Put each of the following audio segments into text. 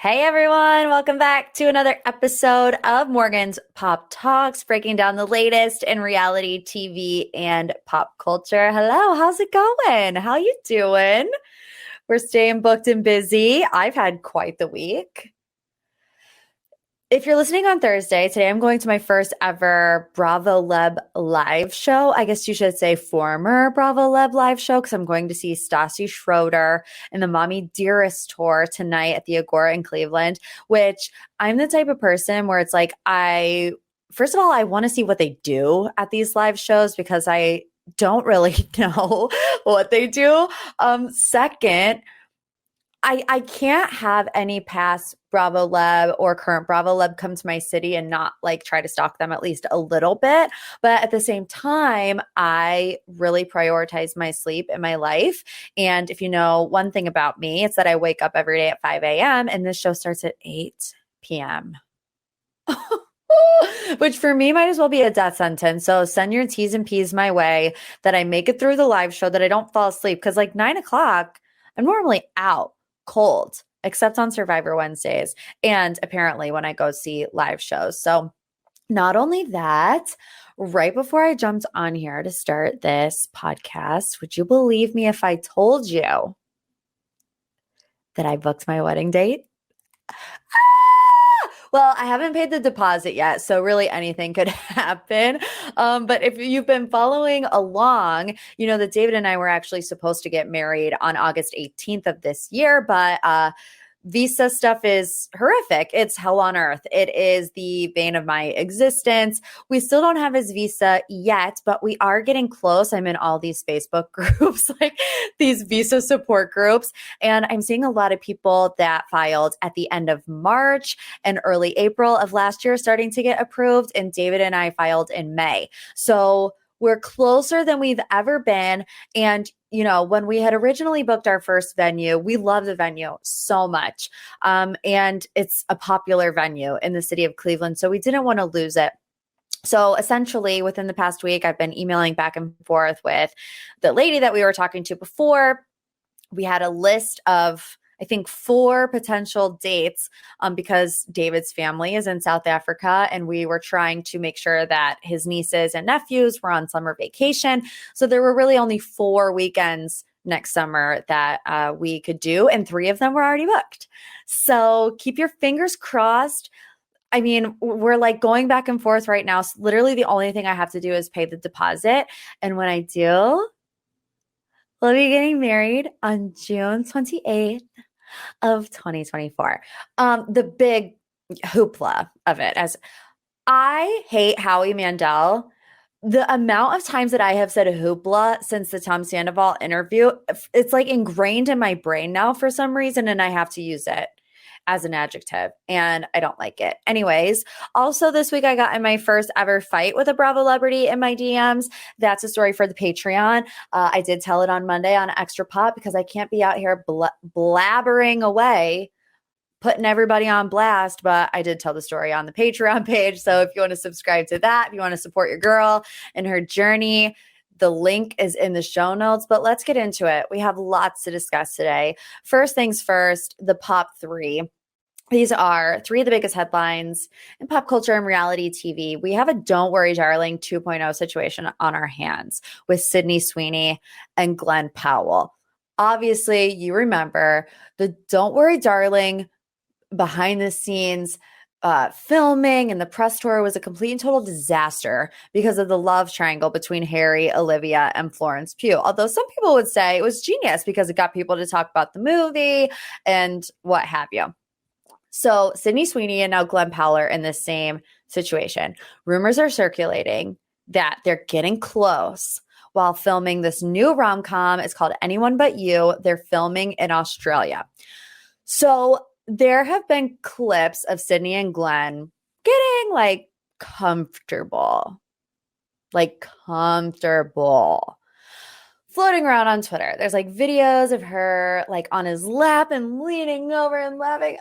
Hey everyone, welcome back to another episode of Morgan's Pop Talks, breaking down the latest in reality TV and pop culture. Hello, how's it going? How you doing? We're staying booked and busy. I've had quite the week. If you're listening on Thursday, today I'm going to my first ever Bravoleb Live Show. I guess you should say former Bravoleb Live Show because I'm going to see Stassi Schroeder in the Mommy Dearest tour tonight at the Agora in Cleveland, which I'm the type of person where it's like first of all, I want to see what they do at these live shows because I don't really know what they do. Second, I can't have any past Bravoleb or current Bravoleb come to my city and not like try to stalk them at least a little bit. But at the same time, I really prioritize my sleep in my life. And if you know one thing about me, it's that I wake up every day at 5 a.m. and this show starts at 8 p.m. Which for me might as well be a death sentence. So send your T's and P's my way that I make it through the live show, that I don't fall asleep. Because like 9 o'clock, I'm normally out cold, except on Survivor Wednesdays. And apparently when I go see live shows. So not only that, right before I jumped on here to start this podcast, would you believe me if I told you that I booked my wedding date? Well, I haven't paid the deposit yet, so really anything could happen. But if you've been following along, you know that David and I were actually supposed to get married on August 18th of this year, but visa stuff is horrific. It's hell on earth. It is the bane of my existence. We still don't have his visa yet, but we are getting close. I'm in all these Facebook groups, like these visa support groups. And I'm seeing a lot of people that filed at the end of March and early April of last year starting to get approved. And David and I filed in May. So we're closer than we've ever been. And, you know, when we had originally booked our first venue, we love the venue so much. And it's a popular venue in the city of Cleveland. So we didn't want to lose it. So essentially within the past week, I've been emailing back and forth with the lady that we were talking to before. We had a list of, I think, 4 potential dates because David's family is in South Africa and we were trying to make sure that his nieces and nephews were on summer vacation. So there were really only 4 weekends next summer that we could do, and 3 of them were already booked. So keep your fingers crossed. I mean, we're like going back and forth right now. So literally the only thing I have to do is pay the deposit. And when I do, we'll be getting married on June 28th. Of 2024. The big hoopla of it, as I hate Howie Mandel. The amount of times that I have said hoopla since the Tom Sandoval interview, it's like ingrained in my brain now for some reason, and I have to use it as an adjective, and I don't like it. Anyways, also this week I got in my first ever fight with a Bravo celebrity in my DMs. That's a story for the Patreon. I did tell it on Monday on Extra Pop because I can't be out here blabbering away, putting everybody on blast, but I did tell the story on the Patreon page. So if you want to subscribe to that, if you want to support your girl and her journey, the link is in the show notes, but let's get into it. We have lots to discuss today. First things first, the Pop 3. These are 3 of the biggest headlines in pop culture and reality TV. We have a Don't Worry Darling 2.0 situation on our hands with Sydney Sweeney and Glen Powell. Obviously, you remember the Don't Worry Darling behind the scenes filming and the press tour was a complete and total disaster because of the love triangle between Harry, Olivia, and Florence Pugh. Although some people would say it was genius because it got people to talk about the movie and what have you. So Sydney Sweeney and now Glen Powell are in the same situation. Rumors are circulating that they're getting close while filming this new rom-com. It's called Anyone But You. They're filming in Australia. So there have been clips of Sydney and Glen getting like comfortable, floating around on Twitter. There's like videos of her like on his lap and leaning over and laughing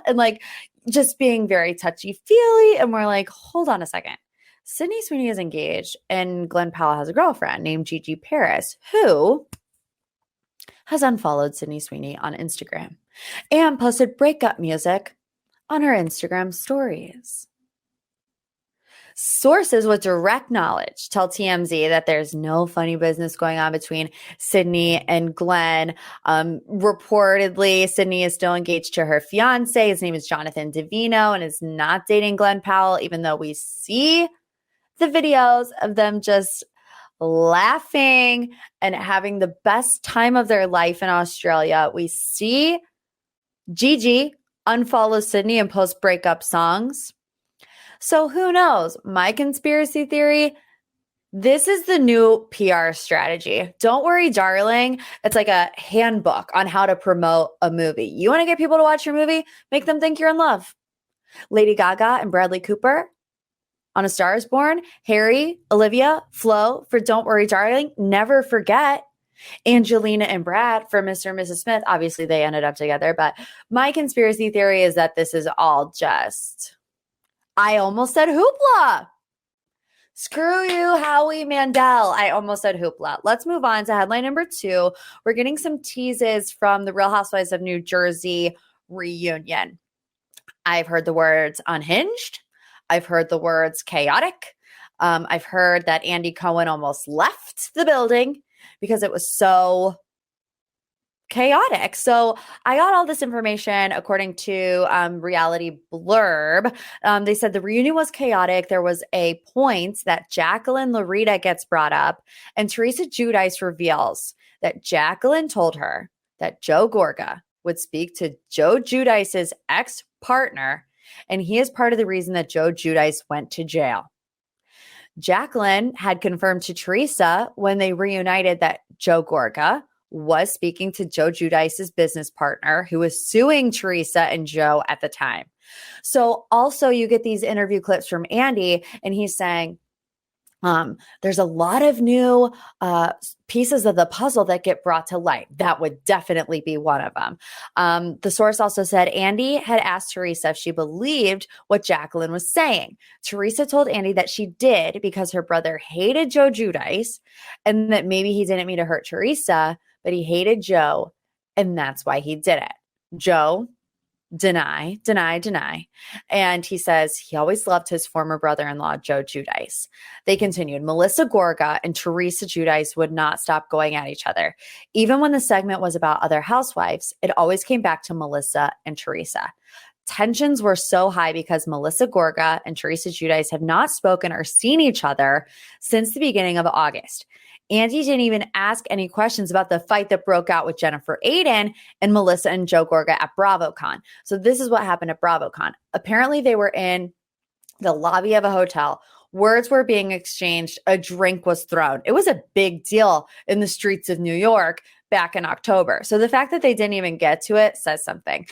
and like just being very touchy-feely. And we're like, hold on a second. Sydney Sweeney is engaged and Glen Powell has a girlfriend named Gigi Paris who has unfollowed Sydney Sweeney on Instagram and posted breakup music on her Instagram stories. Sources with direct knowledge tell TMZ that there's no funny business going on between Sydney and Glen. Reportedly, Sydney is still engaged to her fiance. His name is Jonathan Davino and is not dating Glen Powell, even though we see the videos of them just laughing and having the best time of their life in Australia. We see Gigi unfollow Sydney and post breakup songs. So who knows? My conspiracy theory, this is the new PR strategy. Don't worry, darling. It's like a handbook on how to promote a movie. You want to get people to watch your movie? Make them think you're in love. Lady Gaga and Bradley Cooper on A Star is Born, Harry, Olivia, Flo for Don't Worry, Darling. Never forget. Angelina and Brad for Mr. and Mrs. Smith. Obviously, they ended up together. But my conspiracy theory is that this is all just... I almost said hoopla. Screw you, Howie Mandel. I almost said hoopla. Let's move on to headline number 2. We're getting some teases from the Real Housewives of New Jersey reunion. I've heard the words unhinged. I've heard the words chaotic. I've heard that Andy Cohen almost left the building because it was so chaotic. So I got all this information according to Reality Blurb. They said the reunion was chaotic. There was a point that Jacqueline Larita gets brought up, and Teresa Giudice reveals that Jacqueline told her that Joe Gorga would speak to Joe Giudice's ex-partner, and he is part of the reason that Joe Giudice went to jail. Jacqueline had confirmed to Teresa when they reunited that Joe Gorga was speaking to Joe Giudice's business partner who was suing Teresa and Joe at the time. So also you get these interview clips from Andy, and he's saying, there's a lot of new pieces of the puzzle that get brought to light. That would definitely be one of them. The source also said Andy had asked Teresa if she believed what Jacqueline was saying. Teresa told Andy that she did because her brother hated Joe Giudice and that maybe he didn't mean to hurt Teresa, but he hated Joe, and that's why he did it. Joe, deny. And he says he always loved his former brother-in-law, Joe Giudice. They continued. Melissa Gorga and Teresa Giudice would not stop going at each other. Even when the segment was about other housewives, it always came back to Melissa and Teresa. Tensions were so high because Melissa Gorga and Teresa Giudice have not spoken or seen each other since the beginning of August. Andy didn't even ask any questions about the fight that broke out with Jennifer Aiden and Melissa and Joe Gorga at BravoCon. So this is what happened at BravoCon. Apparently they were in the lobby of a hotel. Words were being exchanged. A drink was thrown. It was a big deal in the streets of New York back in October. So the fact that they didn't even get to it says something.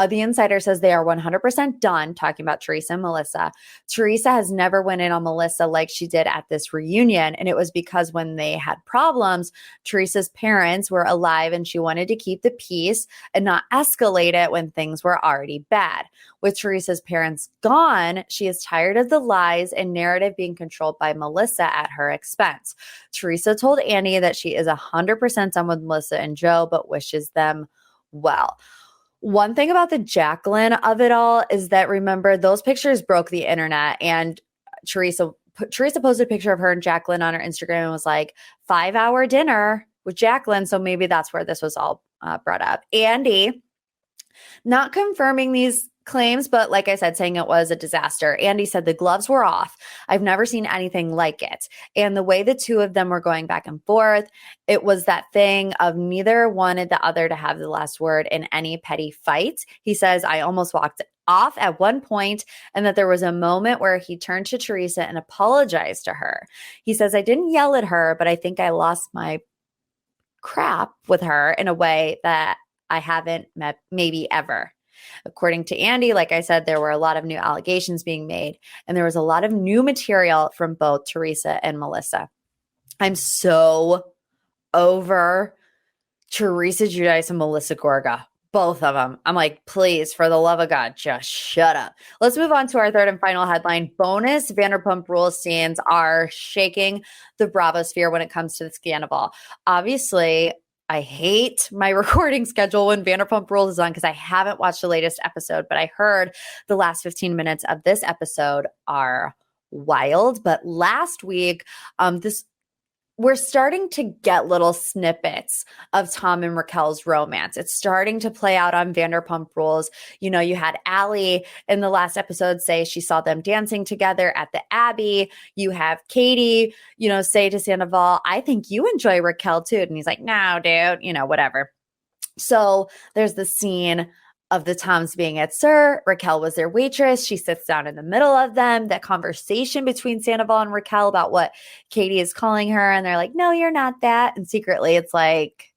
The insider says they are 100% done talking about Teresa and Melissa. Teresa has never went in on Melissa like she did at this reunion. And it was because when they had problems, Teresa's parents were alive and she wanted to keep the peace and not escalate it when things were already bad. With Teresa's parents gone, she is tired of the lies and narrative being controlled by Melissa at her expense. Teresa told Andy that she is 100% done with Melissa and Joe, but wishes them well. One thing about the Jacqueline of it all is that, remember, those pictures broke the internet, and Teresa posted a picture of her and Jacqueline on her Instagram and was like, 5-hour dinner with Jacqueline. So maybe that's where this was all brought up. Andy, not confirming these claims, but like I said, saying it was a disaster. Andy said the gloves were off. I've never seen anything like it. And the way the two of them were going back and forth, it was that thing of neither wanted the other to have the last word in any petty fight. He says, I almost walked off at one point, and that there was a moment where he turned to Teresa and apologized to her. He says, I didn't yell at her, but I think I lost my crap with her in a way that I haven't met maybe ever. According to Andy, like I said, there were a lot of new allegations being made, and there was a lot of new material from both Teresa and Melissa. I'm so over Teresa Giudice and Melissa Gorga. Both of them. I'm like, please, for the love of God, just shut up. Let's move on to our third and final headline. Bonus Vanderpump Rules scenes are shaking the Bravo sphere when it comes to the scandal. Obviously, I hate my recording schedule when Vanderpump Rules is on because I haven't watched the latest episode, but I heard the last 15 minutes of this episode are wild. But last week, we're starting to get little snippets of Tom and Raquel's romance. It's starting to play out on Vanderpump Rules. You know, you had Allie in the last episode say she saw them dancing together at the Abbey. You have Katie, you know, say to Sandoval, I think you enjoy Raquel too. And he's like, no, dude, you know, whatever. So there's the scene of the Toms being at Sir. Raquel was their waitress. She sits down in the middle of them. That conversation between Sandoval and Raquel about what Katie is calling her. And they're like, no, you're not that. And secretly it's like,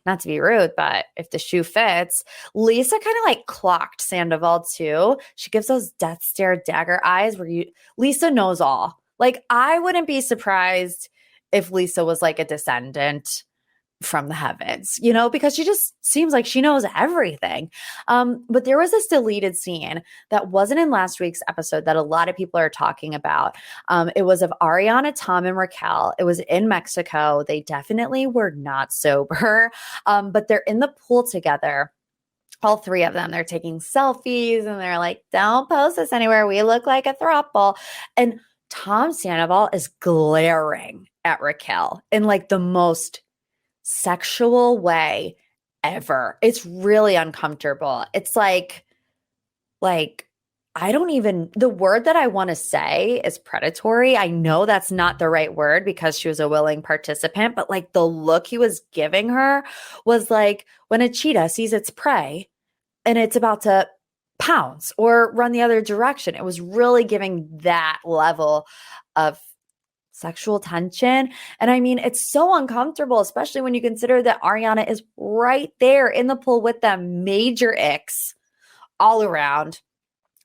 not to be rude, but if the shoe fits, Lisa kind of like clocked Sandoval too. She gives those death stare dagger eyes where Lisa knows all. Like, I wouldn't be surprised if Lisa was like a descendant from the heavens, you know, because she just seems like she knows everything. But there was this deleted scene that wasn't in last week's episode that a lot of people are talking about. It was of Ariana, Tom, and Raquel. It was in Mexico. They definitely were not sober, but they're in the pool together. All three of them, they're taking selfies and they're like, don't post this anywhere. We look like a throuple. And Tom Sandoval is glaring at Raquel in like the most sexual way ever. It's really uncomfortable. It's like I don't even, the word that I want to say is predatory. I know that's not the right word because she was a willing participant, but like the look he was giving her was like when a cheetah sees its prey and it's about to pounce or run the other direction. It was really giving that level of sexual tension. And I mean, it's so uncomfortable, especially when you consider that Ariana is right there in the pool with them. Major icks all around.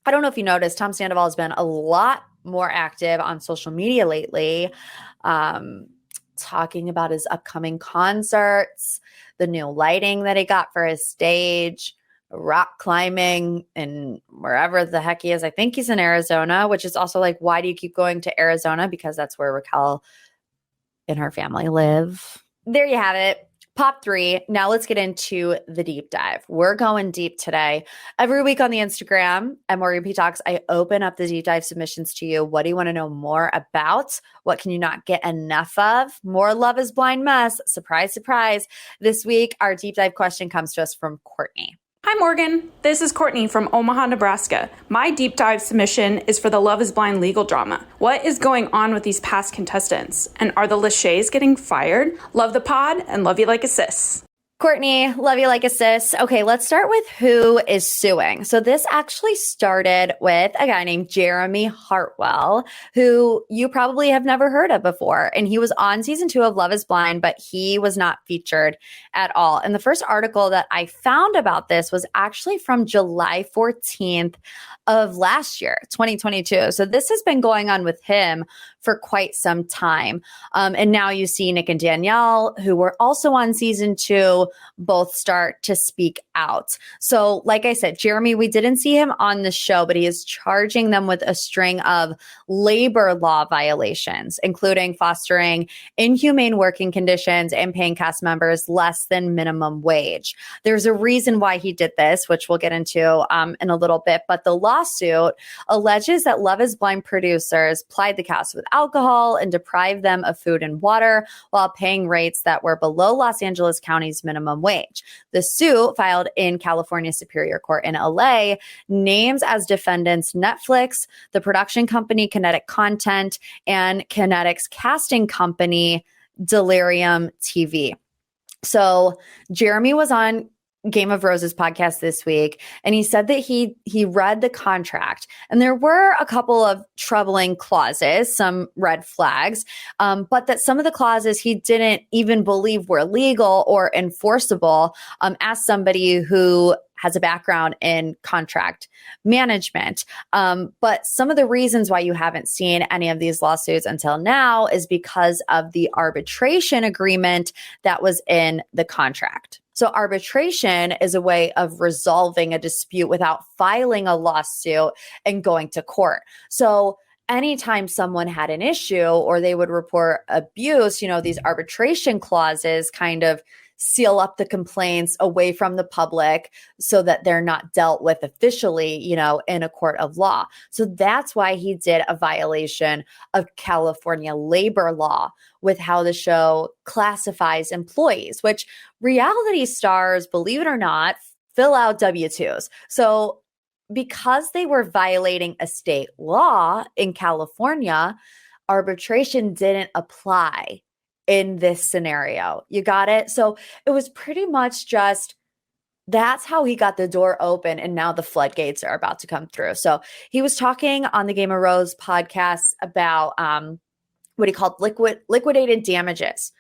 I don't know if you noticed, Tom Sandoval has been a lot more active on social media lately, talking about his upcoming concerts, the new lighting that he got for his stage, rock climbing, and wherever the heck he is. I think he's in Arizona, which is also like, why do you keep going to Arizona? Because that's where Raquel and her family live. There you have it. Pop 3. Now let's get into the deep dive. We're going deep today. Every week on the Instagram at Morgan P Talks, I open up the deep dive submissions to you. What do you want to know more about? What can you not get enough of? More Love is Blind mess. Surprise, surprise. This week, our deep dive question comes to us from Courtney. Hi, Morgan. This is Courtney from Omaha, Nebraska. My deep dive submission is for the Love is Blind legal drama. What is going on with these past contestants? And are the Lachey's getting fired? Love the pod and love you like a sis. Courtney, love you like a sis. Okay, let's start with who is suing. So this actually started with a guy named Jeremy Hartwell, who you probably have never heard of before. And he was on season 2 of Love is Blind, but he was not featured at all. And the first article that I found about this was actually from July 14th of last year, 2022. So this has been going on with him for quite some time. And now you see Nick and Danielle, who were also on season 2, both start to speak out. So like I said, Jeremy, we didn't see him on the show, but he is charging them with a string of labor law violations, including fostering inhumane working conditions and paying cast members less than minimum wage. There's a reason why he did this, which we'll get into in a little bit, but the lawsuit alleges that Love is Blind producers plied the cast with alcohol and deprived them of food and water while paying rates that were below Los Angeles County's minimum wage. The suit, filed in California Superior Court in LA, names as defendants Netflix, the production company Kinetic Content, and Kinetic's casting company Delirium TV. So Jeremy was on Game of Roses podcast this week, and he said that he read the contract, and there were a couple of troubling clauses, some red flags, but that some of the clauses he didn't even believe were legal or enforceable, as somebody who has a background in contract management. But some of the reasons why you haven't seen any of these lawsuits until now is because of the arbitration agreement that was in the contract. So arbitration is a way of resolving a dispute without filing a lawsuit and going to court. So anytime someone had an issue or they would report abuse, these arbitration clauses kind of seal up the complaints away from the public so that they're not dealt with officially, in a court of law. So that's why he did a violation of California labor law with how the show classifies employees, which reality stars, believe it or not, fill out W-2s. So because they were violating a state law in California, arbitration didn't apply in this scenario. You got it? So it was pretty much just that's how he got the door open, and now the floodgates are about to come through. So he was talking on the Game of Rose podcast about what he called liquidated damages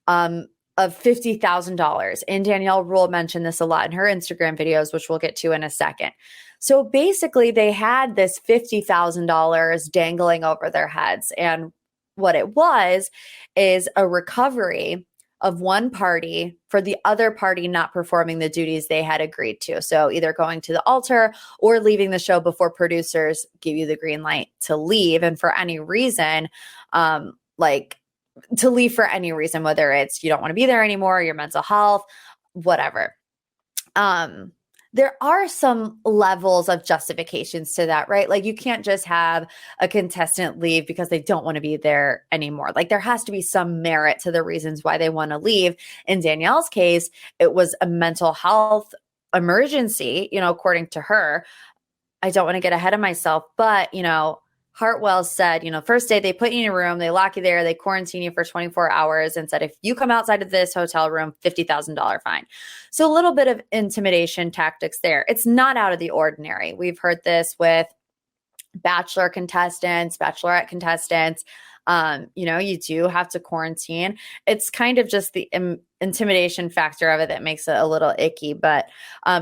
of $50,000. And Danielle Rule mentioned this a lot in her Instagram videos, which we'll get to in a second. So basically, they had this $50,000 dangling over their heads, and what it was is a recovery of one party for the other party not performing the duties they had agreed to. So either going to the altar or leaving the show before producers give you the green light to leave. And for any reason, to leave for any reason, whether it's you don't want to be there anymore, your mental health, whatever. There are some levels of justifications to that, right? Like you can't just have a contestant leave because they don't want to be there anymore. Like there has to be some merit to the reasons why they want to leave. In Danielle's case, it was a mental health emergency, according to her. I don't want to get ahead of myself, but, Hartwell said, first day they put you in a room, they lock you there, they quarantine you for 24 hours and said, if you come outside of this hotel room, $50,000 fine. So a little bit of intimidation tactics there. It's not out of the ordinary. We've heard this with bachelor contestants, bachelorette contestants. You do have to quarantine. It's kind of just the intimidation factor of it that makes it a little icky. But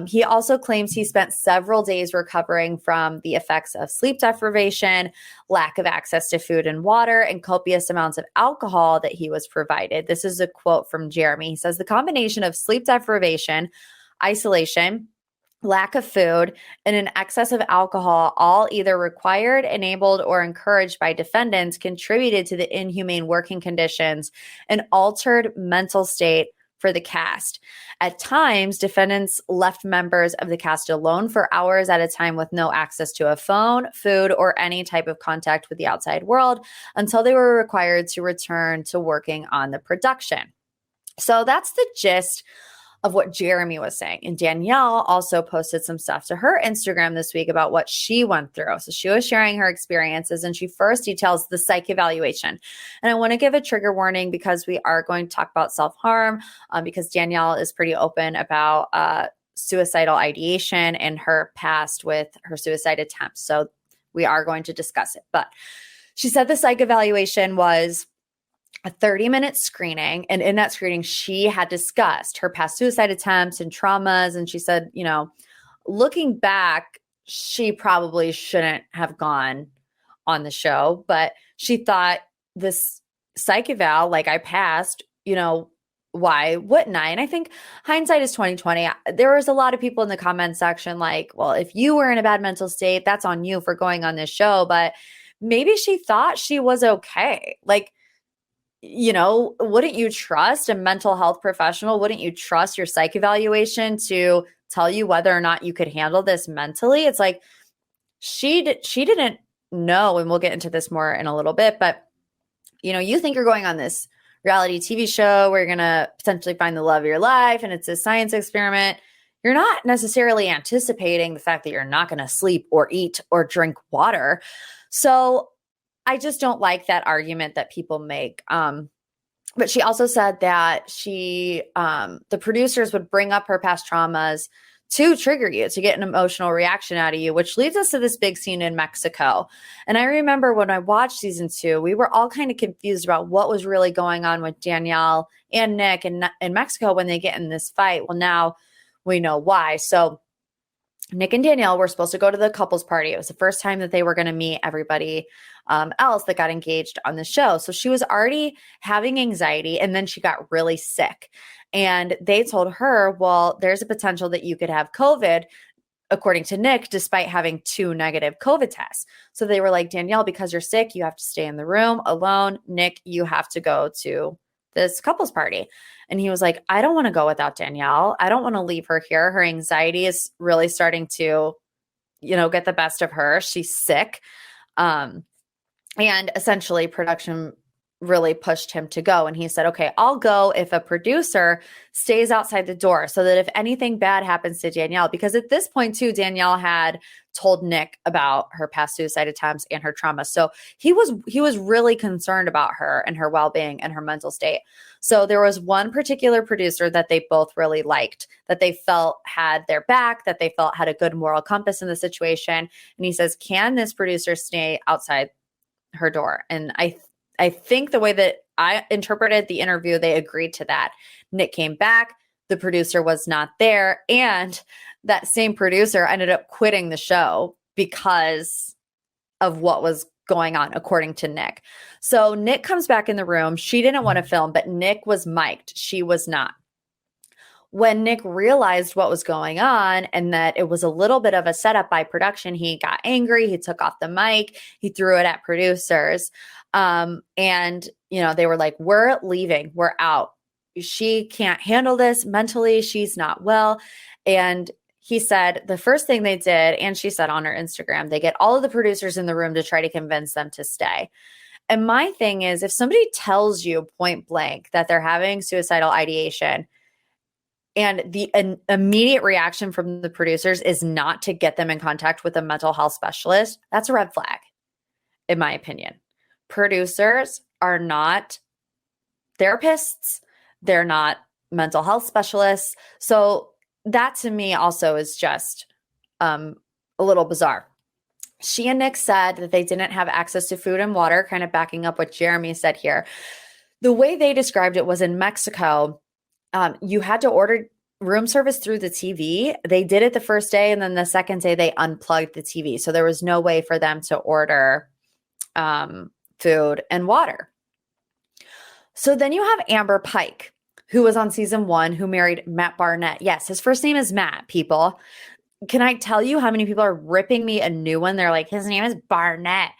he also claims he spent several days recovering from the effects of sleep deprivation, lack of access to food and water, and copious amounts of alcohol that he was provided. This is a quote from Jeremy. He says, the combination of sleep deprivation, isolation, lack of food, and an excess of alcohol, all either required, enabled, or encouraged by defendants, contributed to the inhumane working conditions and altered mental state for the cast. At times, defendants left members of the cast alone for hours at a time with no access to a phone, food, or any type of contact with the outside world until they were required to return to working on the production. So that's the gist of what Jeremy was saying. And Danielle also posted some stuff to her Instagram this week about what she went through. So she was sharing her experiences, and she first details the psych evaluation. And I want to give a trigger warning because we are going to talk about self-harm because Danielle is pretty open about suicidal ideation and her past with her suicide attempts. So we are going to discuss it. But she said the psych evaluation was a 30-minute screening. And in that screening, she had discussed her past suicide attempts and traumas. And she said, looking back, she probably shouldn't have gone on the show, but she thought this psych eval, like I passed, why wouldn't I? And I think hindsight is 2020. There was a lot of people in the comment section like, well, if you were in a bad mental state, that's on you for going on this show. But maybe she thought she was okay. Like, wouldn't you trust a mental health professional? Wouldn't you trust your psych evaluation to tell you whether or not you could handle this mentally? It's like she didn't know, and we'll get into this more in a little bit, but you think you're going on this reality TV show where you're going to potentially find the love of your life and it's a science experiment. You're not necessarily anticipating the fact that you're not going to sleep or eat or drink water. So I just don't like that argument that people make. But she also said that the producers would bring up her past traumas to trigger you, to get an emotional reaction out of you, which leads us to this big scene in Mexico. And I remember when I watched season 2, we were all kind of confused about what was really going on with Danielle and Nick in Mexico when they get in this fight. Well, now we know why. So Nick and Danielle were supposed to go to the couples party. It was the first time that they were going to meet everybody else that got engaged on the show. So she was already having anxiety, and then she got really sick. And they told her, well, there's a potential that you could have COVID. according to Nick, despite having 2 negative COVID tests. So they were like, Danielle, because you're sick, you have to stay in the room alone. Nick, you have to go to this couples party. And he was like, I don't want to go without Danielle. I don't want to leave her here. Her anxiety is really starting to, get the best of her. She's sick. And essentially production really pushed him to go. And he said, okay, I'll go if a producer stays outside the door so that if anything bad happens to Danielle, because at this point too, Danielle had told Nick about her past suicide attempts and her trauma. So he was really concerned about her and her well-being and her mental state. So there was one particular producer that they both really liked, that they felt had their back, that they felt had a good moral compass in the situation. And he says, can this producer stay outside her door? And I think the way that I interpreted the interview, they agreed to that. Nick came back. The producer was not there. And that same producer ended up quitting the show because of what was going on, according to Nick. So Nick comes back in the room. She didn't want to film, but Nick was mic'd. She was not. When Nick realized what was going on and that it was a little bit of a setup by production, he got angry. He took off the mic. He threw it at producers. And they were like, we're leaving. We're out. She can't handle this mentally. She's not well. And he said the first thing they did, and she said on her Instagram, they get all of the producers in the room to try to convince them to stay. And my thing is, if somebody tells you point blank that they're having suicidal ideation, and the immediate reaction from the producers is not to get them in contact with a mental health specialist, that's a red flag, in my opinion. Producers are not therapists. They're not mental health specialists. So that to me also is just a little bizarre. She and Nick said that they didn't have access to food and water, kind of backing up what Jeremy said here. The way they described it was in Mexico, you had to order room service through the TV. They did it the first day, and then the second day they unplugged the TV. So there was no way for them to order food and water. So then you have Amber Pike, who was on season 1, who married Matt Barnett. Yes, his first name is Matt, people. Can I tell you how many people are ripping me a new one? They're like, his name is Barnett,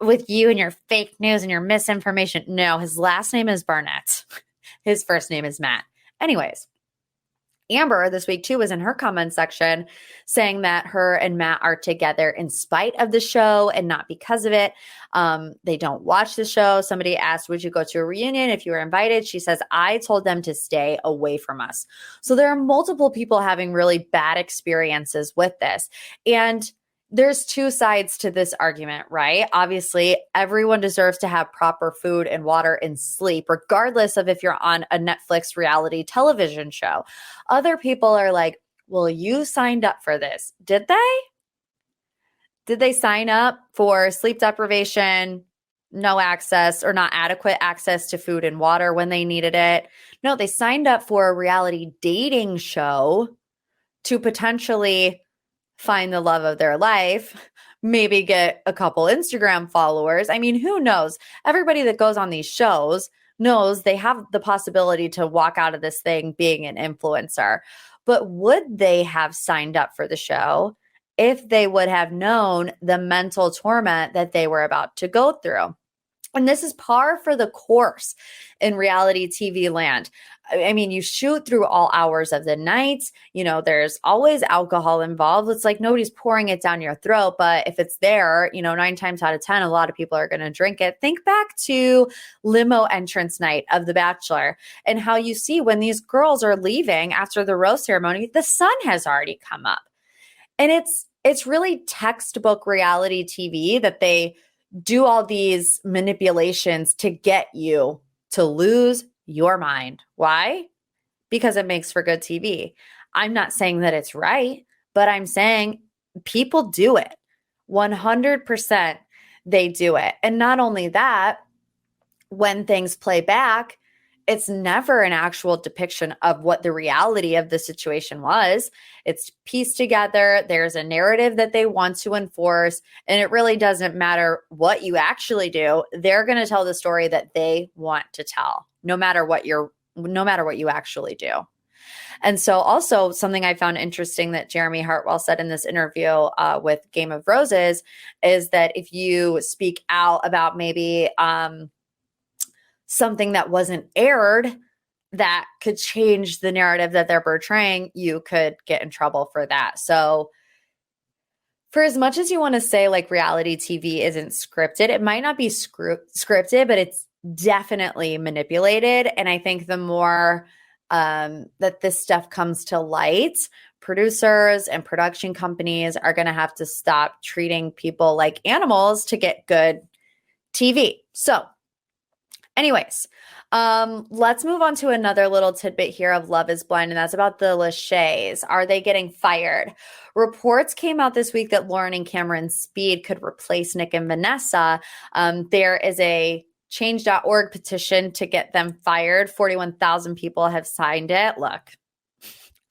with you and your fake news and your misinformation. No, his last name is Barnett. His first name is Matt. Anyways, Amber this week too was in her comment section saying that her and Matt are together in spite of the show and not because of it. They don't watch the show. Somebody asked, would you go to a reunion if you were invited? She says, I told them to stay away from us. So there are multiple people having really bad experiences with this. And there's 2 sides to this argument, right? Obviously, everyone deserves to have proper food and water and sleep, regardless of if you're on a Netflix reality television show. Other people are like, well, you signed up for this. Did they? Did they sign up for sleep deprivation, no access or not adequate access to food and water when they needed it? No, they signed up for a reality dating show to potentially find the love of their life, maybe get a couple Instagram followers. I mean, who knows? Everybody that goes on these shows knows they have the possibility to walk out of this thing being an influencer. But would they have signed up for the show if they would have known the mental torment that they were about to go through? And this is par for the course in reality TV land. I mean, you shoot through all hours of the night. There's always alcohol involved. It's like nobody's pouring it down your throat. But if it's there, 9 times out of 10, a lot of people are going to drink it. Think back to limo entrance night of The Bachelor and how you see when these girls are leaving after the rose ceremony, the sun has already come up. And it's really textbook reality TV that they do all these manipulations to get you to lose your mind. Why? Because it makes for good TV. I'm not saying that it's right, but I'm saying people do it. 100% they do it. And not only that, when things play back, it's never an actual depiction of what the reality of the situation was. It's pieced together. There's a narrative that they want to enforce, and it really doesn't matter what you actually do. They're going to tell the story that they want to tell, no matter what you actually do. And so also something I found interesting that Jeremy Hartwell said in this interview with Game of Roses is that if you speak out about maybe something that wasn't aired that could change the narrative that they're portraying, you could get in trouble for that. So for as much as you want to say like reality TV isn't scripted, it might not be scripted, but it's definitely manipulated. And I think the more that this stuff comes to light, producers and production companies are going to have to stop treating people like animals to get good TV. So anyways, let's move on to another little tidbit here of Love is Blind, and that's about the Lachey's. Are they getting fired? Reports came out this week that Lauren and Cameron Speed could replace Nick and Vanessa. There is a change.org petition to get them fired. 41,000 people have signed it. Look,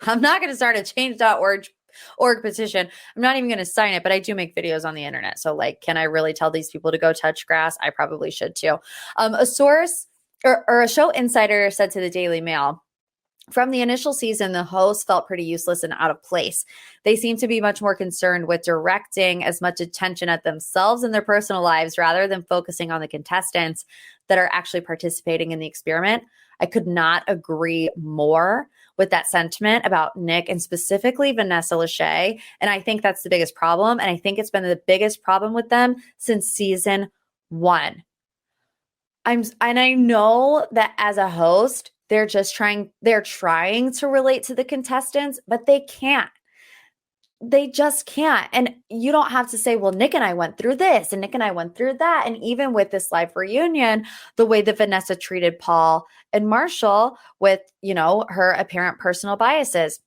I'm not going to start a change.org petition. I'm not even going to sign it, but I do make videos on the internet. So like, can I really tell these people to go touch grass? I probably should too. A source or a show insider said to the Daily Mail, from the initial season, the hosts felt pretty useless and out of place. They seem to be much more concerned with directing as much attention at themselves and their personal lives rather than focusing on the contestants that are actually participating in the experiment. I could not agree more with that sentiment about Nick and specifically Vanessa Lachey. And I think that's the biggest problem. And I think it's been the biggest problem with them since season 1. And I know that as a host, they're trying to relate to the contestants, but they can't. They just can't. And you don't have to say, well, Nick and I went through this and Nick and I went through that. And even with this live reunion, the way that Vanessa treated Paul and Marshall with, her apparent personal biases.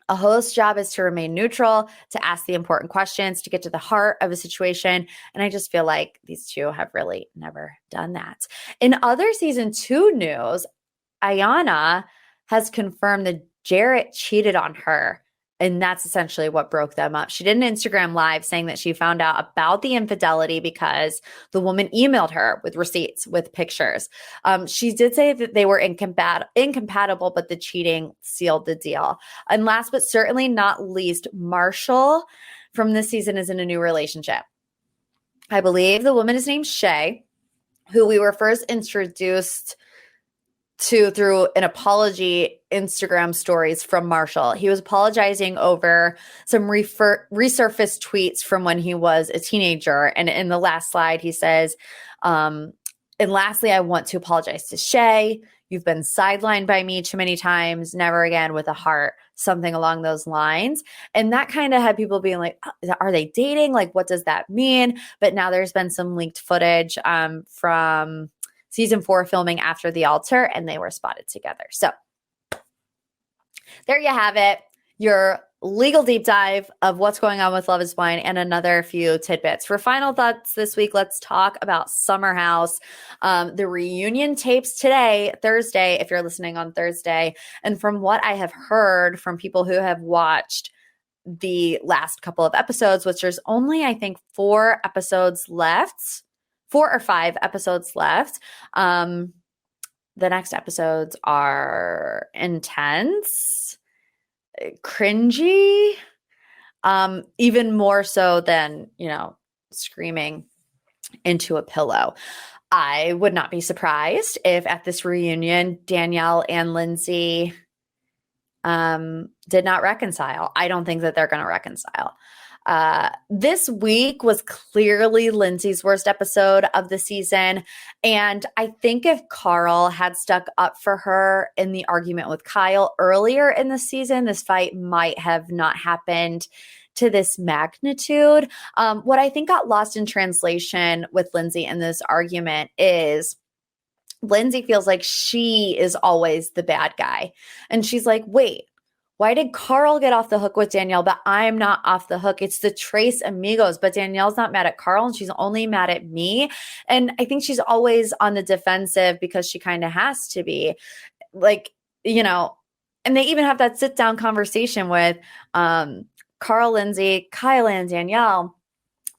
A host's job is to remain neutral, to ask the important questions, to get to the heart of a situation. And I just feel like these two have really never done that. In other season 2 news, Ayanna has confirmed that Jarrett cheated on her. And that's essentially what broke them up. She did an Instagram live saying that she found out about the infidelity because the woman emailed her with receipts, with pictures. She did say that they were incompatible, but the cheating sealed the deal. And last but certainly not least, Marshall from this season is in a new relationship. I believe the woman is named Shay, who we were first introduced to through an apology Instagram stories from Marshall. He was apologizing over some resurfaced tweets from when he was a teenager. And in the last slide, he says, and lastly, I want to apologize to Shay. You've been sidelined by me too many times, never again with a heart, something along those lines. And that kind of had people being like, are they dating? Like, what does that mean? But now there's been some leaked footage from season 4 filming after the altar, and they were spotted together. So there you have it. Your legal deep dive of what's going on with Love is Blind and another few tidbits. For final thoughts this week, let's talk about Summer House. The reunion tapes today, Thursday, if you're listening on Thursday. And from what I have heard from people who have watched the last couple of episodes, which there's only, I think, 4 or 5 episodes left. The next episodes are intense, cringy, even more so than, screaming into a pillow. I would not be surprised if at this reunion, Danielle and Lindsay did not reconcile. I don't think that they're going to reconcile. This week was clearly Lindsay's worst episode of the season. And I think if Carl had stuck up for her in the argument with Kyle earlier in the season, this fight might have not happened to this magnitude. What I think got lost in translation with Lindsay in this argument is Lindsay feels like she is always the bad guy. And she's like, wait, why did Carl get off the hook with Danielle, but I'm not off the hook? It's the Trace amigos, but Danielle's not mad at Carl and she's only mad at me. And I think she's always on the defensive because she kind of has to be. Like, and they even have that sit down conversation with Carl, Lindsay, Kyle, and Danielle.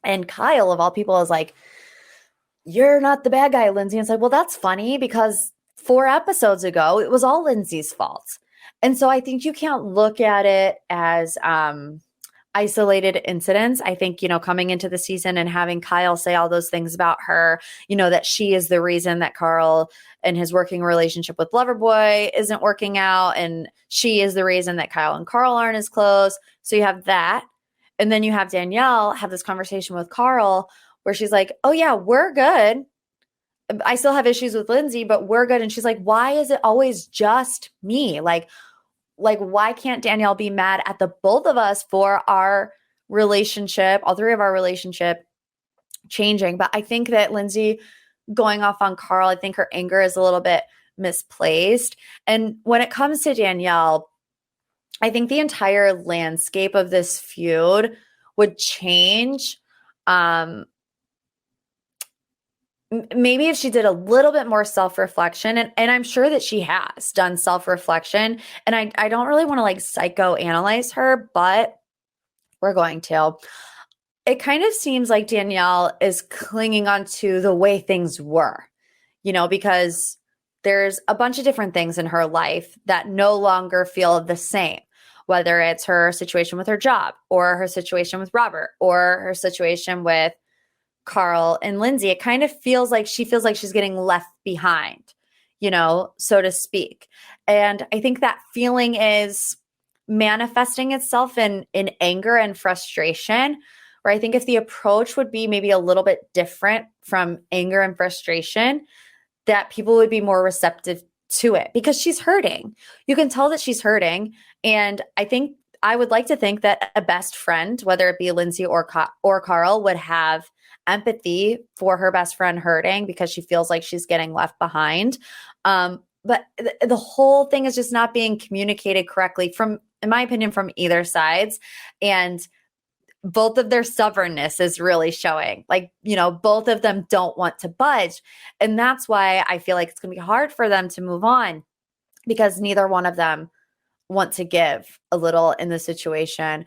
And Kyle, of all people, is like, you're not the bad guy, Lindsay. And it's like, well, that's funny because 4 episodes ago, it was all Lindsay's fault. And so I think you can't look at it as isolated incidents. I think, coming into the season and having Kyle say all those things about her, that she is the reason that Carl and his working relationship with Loverboy isn't working out. And she is the reason that Kyle and Carl aren't as close. So you have that. And then you have Danielle have this conversation with Carl where she's like, oh yeah, we're good. I still have issues with Lindsay, but we're good. And she's like, why is it always just me? Like, why can't Danielle be mad at the both of us for our relationship, all three of our relationship changing? But I think that Lindsay going off on Carl, I think her anger is a little bit misplaced. And when it comes to Danielle, I think the entire landscape of this feud would change. Maybe if she did a little bit more self-reflection, and I'm sure that she has done self-reflection, and I don't really want to like psychoanalyze her, but we're going to. It kind of seems like Danielle is clinging on to the way things were, because there's a bunch of different things in her life that no longer feel the same, whether it's her situation with her job or her situation with Robert or her situation with Carl and Lindsay. It kind of feels like she's getting left behind, so to speak. And I think that feeling is manifesting itself in anger and frustration, where I think if the approach would be maybe a little bit different from anger and frustration, that people would be more receptive to it because she's hurting. You can tell that she's hurting. And I would like to think that a best friend, whether it be Lindsay or Carl, would have empathy for her best friend hurting because she feels like she's getting left behind. But the whole thing is just not being communicated correctly in my opinion, from either sides. And both of their stubbornness is really showing. Like, both of them don't want to budge. And that's why I feel like it's going to be hard for them to move on because neither one of them want to give a little in the situation.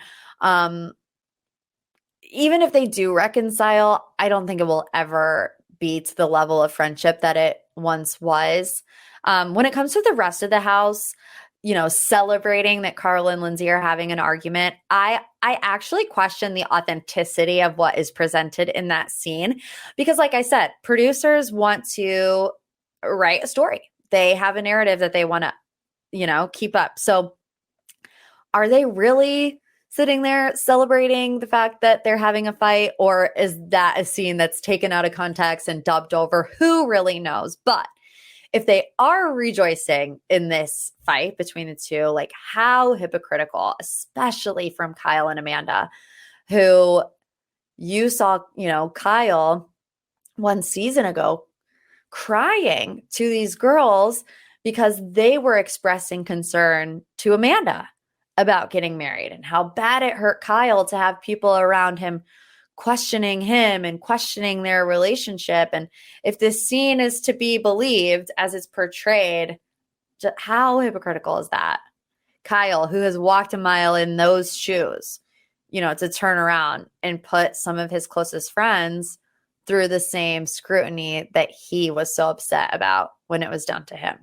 Even if they do reconcile, I don't think it will ever be to the level of friendship that it once was. When it comes to the rest of the house, celebrating that Carl and Lindsay are having an argument, I actually question the authenticity of what is presented in that scene because, like I said, producers want to write a story. They have a narrative that they want to, keep up. So are they really sitting there celebrating the fact that they're having a fight, or is that a scene that's taken out of context and dubbed over? Who really knows? But if they are rejoicing in this fight between the two, like how hypocritical, especially from Kyle and Amanda, who you saw, Kyle 1 season ago crying to these girls because they were expressing concern to Amanda about getting married and how bad it hurt Kyle to have people around him questioning him and questioning their relationship. And if this scene is to be believed as it's portrayed, how hypocritical is that? Kyle, who has walked a mile in those shoes, to turn around and put some of his closest friends through the same scrutiny that he was so upset about when it was done to him.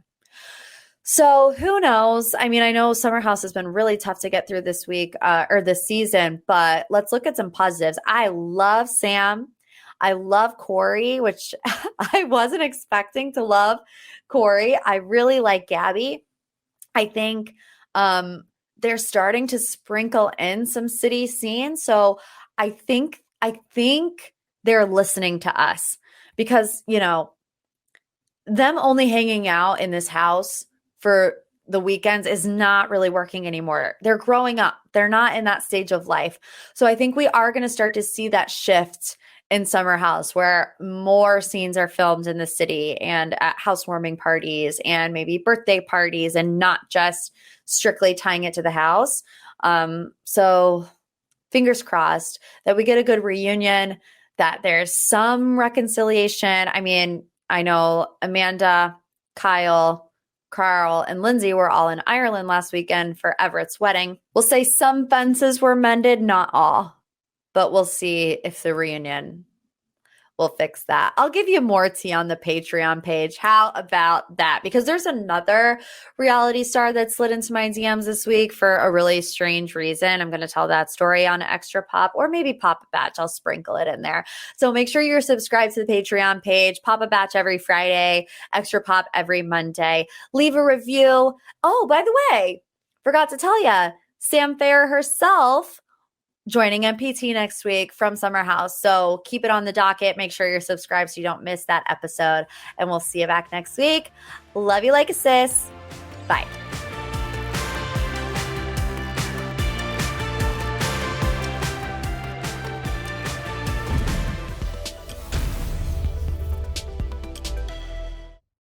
So who knows? I mean, I know Summer House has been really tough to get through this week or this season, but let's look at some positives. I love Sam. I love Corey, which I wasn't expecting to love Corey. I really like Gabby. I think they're starting to sprinkle in some city scenes. So I think they're listening to us because, them only hanging out in this house for the weekends is not really working anymore. They're growing up. They're not in that stage of life. So I think we are going to start to see that shift in Summer House where more scenes are filmed in the city and at housewarming parties and maybe birthday parties and not just strictly tying it to the house. So fingers crossed that we get a good reunion, that there's some reconciliation. I mean, I know Amanda, Kyle, Carl, and Lindsay were all in Ireland last weekend for Everett's wedding. We'll say some fences were mended, not all, but we'll see if the reunion we'll fix that. I'll give you more tea on the Patreon page. How about that? Because there's another reality star that slid into my DMs this week for a really strange reason. I'm going to tell that story on Extra Pop, or maybe Pop a Batch. I'll sprinkle it in there. So make sure you're subscribed to the Patreon page. Pop a Batch every Friday, Extra Pop every Monday. Leave a review. Oh, by the way, forgot to tell you, Sam Fair herself joining MPT next week from Summer House. So keep it on the docket. Make sure you're subscribed so you don't miss that episode. And we'll see you back next week. Love you like a sis. Bye.